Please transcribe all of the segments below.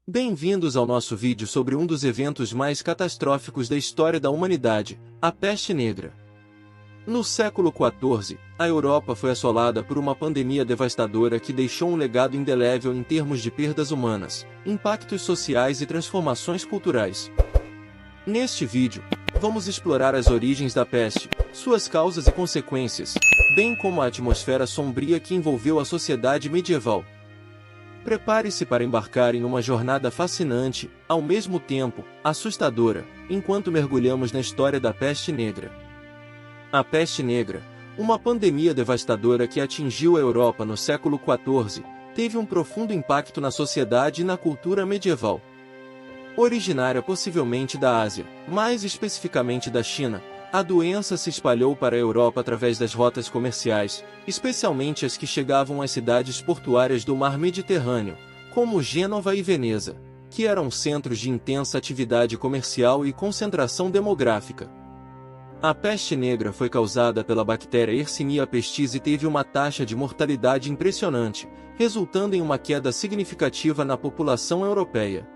Bem-vindos ao nosso vídeo sobre um dos eventos mais catastróficos da história da humanidade, a Peste Negra. No século XIV, a Europa foi assolada por uma pandemia devastadora que deixou um legado indelével em termos de perdas humanas, impactos sociais e transformações culturais. Neste vídeo, vamos explorar as origens da peste, suas causas e consequências, bem como a atmosfera sombria que envolveu a sociedade medieval. Prepare-se para embarcar em uma jornada fascinante, ao mesmo tempo, assustadora, enquanto mergulhamos na história da Peste Negra. A Peste Negra, uma pandemia devastadora que atingiu a Europa no século XIV, teve um profundo impacto na sociedade e na cultura medieval. Originária possivelmente da Ásia, mais especificamente da China, a doença se espalhou para a Europa através das rotas comerciais, especialmente as que chegavam às cidades portuárias do mar Mediterrâneo, como Gênova e Veneza, que eram centros de intensa atividade comercial e concentração demográfica. A peste negra foi causada pela bactéria Yersinia pestis e teve uma taxa de mortalidade impressionante, resultando em uma queda significativa na população europeia.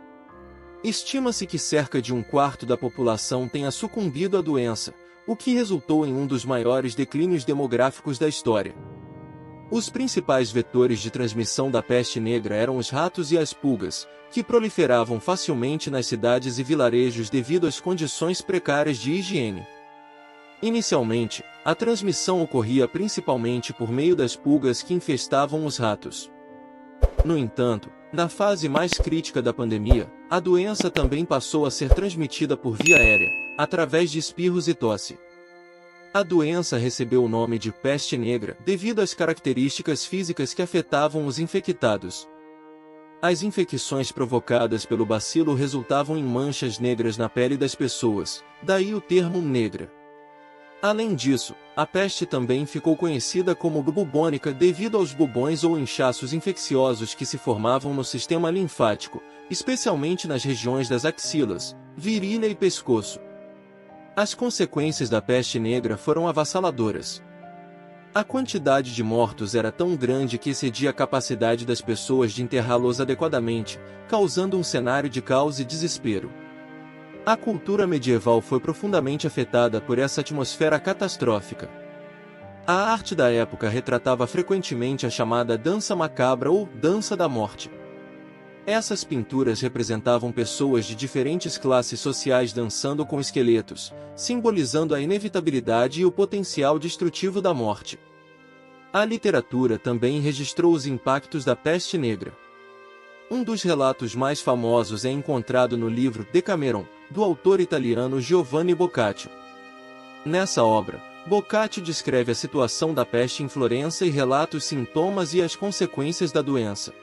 Estima-se que cerca de um quarto da população tenha sucumbido à doença, o que resultou em um dos maiores declínios demográficos da história. Os principais vetores de transmissão da peste negra eram os ratos e as pulgas, que proliferavam facilmente nas cidades e vilarejos devido às condições precárias de higiene. Inicialmente, a transmissão ocorria principalmente por meio das pulgas que infestavam os ratos. No entanto, na fase mais crítica da pandemia, a doença também passou a ser transmitida por via aérea, através de espirros e tosse. A doença recebeu o nome de peste negra devido às características físicas que afetavam os infectados. As infecções provocadas pelo bacilo resultavam em manchas negras na pele das pessoas, daí o termo negra. Além disso, a peste também ficou conhecida como bubônica devido aos bubões ou inchaços infecciosos que se formavam no sistema linfático, especialmente nas regiões das axilas, virilha e pescoço. As consequências da peste negra foram avassaladoras. A quantidade de mortos era tão grande que excedia a capacidade das pessoas de enterrá-los adequadamente, causando um cenário de caos e desespero. A cultura medieval foi profundamente afetada por essa atmosfera catastrófica. A arte da época retratava frequentemente a chamada dança macabra ou dança da morte. Essas pinturas representavam pessoas de diferentes classes sociais dançando com esqueletos, simbolizando a inevitabilidade e o potencial destrutivo da morte. A literatura também registrou os impactos da peste negra. Um dos relatos mais famosos é encontrado no livro Decameron, do autor italiano Giovanni Boccaccio. Nessa obra, Boccaccio descreve a situação da peste em Florença e relata os sintomas e as consequências da doença.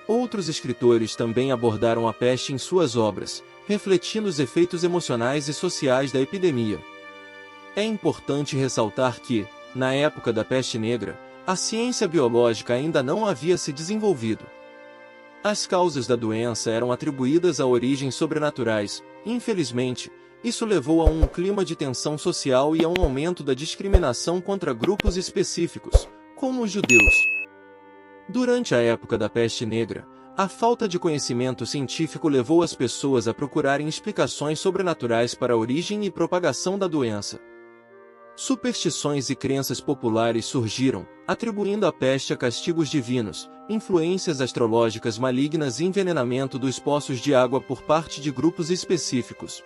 Outros escritores também abordaram a peste em suas obras, refletindo os efeitos emocionais e sociais da epidemia. É importante ressaltar que, na época da peste negra, a ciência biológica ainda não havia se desenvolvido. As causas da doença eram atribuídas a origens sobrenaturais. Infelizmente, isso levou a um clima de tensão social e a um aumento da discriminação contra grupos específicos, como os judeus. Durante a época da peste negra, a falta de conhecimento científico levou as pessoas a procurarem explicações sobrenaturais para a origem e propagação da doença. Superstições e crenças populares surgiram, atribuindo a peste a castigos divinos, influências astrológicas malignas e envenenamento dos poços de água por parte de grupos específicos.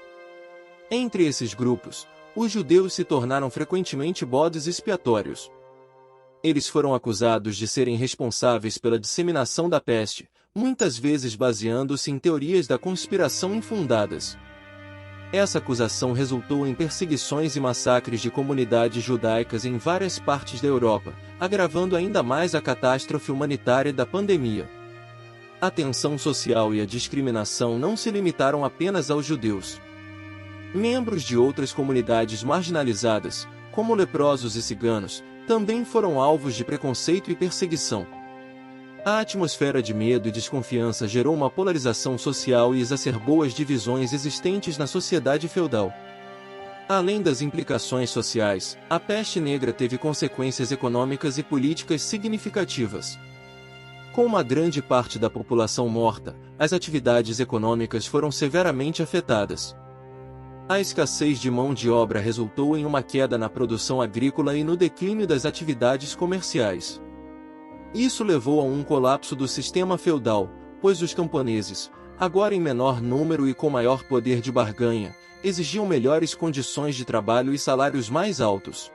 Entre esses grupos, os judeus se tornaram frequentemente bodes expiatórios. Eles foram acusados de serem responsáveis pela disseminação da peste, muitas vezes baseando-se em teorias da conspiração infundadas. Essa acusação resultou em perseguições e massacres de comunidades judaicas em várias partes da Europa, agravando ainda mais a catástrofe humanitária da pandemia. A tensão social e a discriminação não se limitaram apenas aos judeus. Membros de outras comunidades marginalizadas, como leprosos e ciganos, também foram alvos de preconceito e perseguição. A atmosfera de medo e desconfiança gerou uma polarização social e exacerbou as divisões existentes na sociedade feudal. Além das implicações sociais, a peste negra teve consequências econômicas e políticas significativas. Com uma grande parte da população morta, as atividades econômicas foram severamente afetadas. A escassez de mão de obra resultou em uma queda na produção agrícola e no declínio das atividades comerciais. Isso levou a um colapso do sistema feudal, pois os camponeses, agora em menor número e com maior poder de barganha, exigiam melhores condições de trabalho e salários mais altos.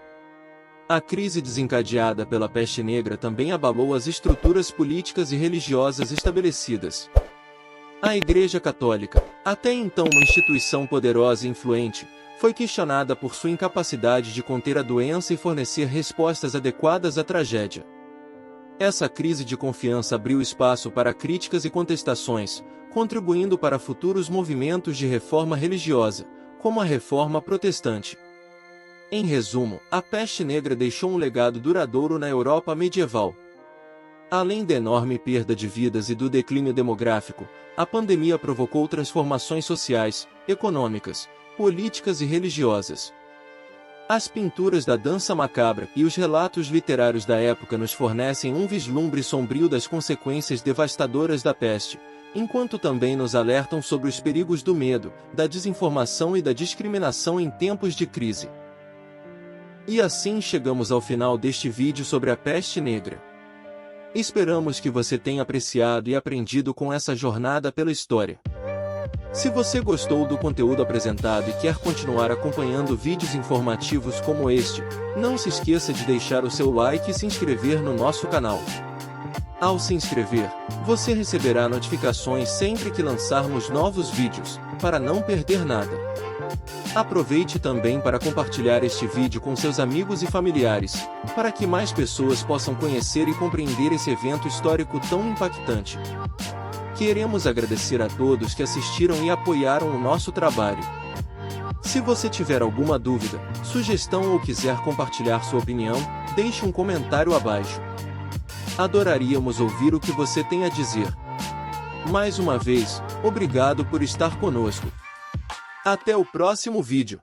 A crise desencadeada pela peste negra também abalou as estruturas políticas e religiosas estabelecidas. A Igreja Católica, até então uma instituição poderosa e influente, foi questionada por sua incapacidade de conter a doença e fornecer respostas adequadas à tragédia. Essa crise de confiança abriu espaço para críticas e contestações, contribuindo para futuros movimentos de reforma religiosa, como a Reforma Protestante. Em resumo, a peste negra deixou um legado duradouro na Europa medieval. Além da enorme perda de vidas e do declínio demográfico, a pandemia provocou transformações sociais, econômicas, políticas e religiosas. As pinturas da dança macabra e os relatos literários da época nos fornecem um vislumbre sombrio das consequências devastadoras da peste, enquanto também nos alertam sobre os perigos do medo, da desinformação e da discriminação em tempos de crise. E assim chegamos ao final deste vídeo sobre a peste negra. Esperamos que você tenha apreciado e aprendido com essa jornada pela história. Se você gostou do conteúdo apresentado e quer continuar acompanhando vídeos informativos como este, não se esqueça de deixar o seu like e se inscrever no nosso canal. Ao se inscrever, você receberá notificações sempre que lançarmos novos vídeos, para não perder nada. Aproveite também para compartilhar este vídeo com seus amigos e familiares, para que mais pessoas possam conhecer e compreender esse evento histórico tão impactante. Queremos agradecer a todos que assistiram e apoiaram o nosso trabalho. Se você tiver alguma dúvida, sugestão ou quiser compartilhar sua opinião, deixe um comentário abaixo. Adoraríamos ouvir o que você tem a dizer. Mais uma vez, obrigado por estar conosco. Até o próximo vídeo.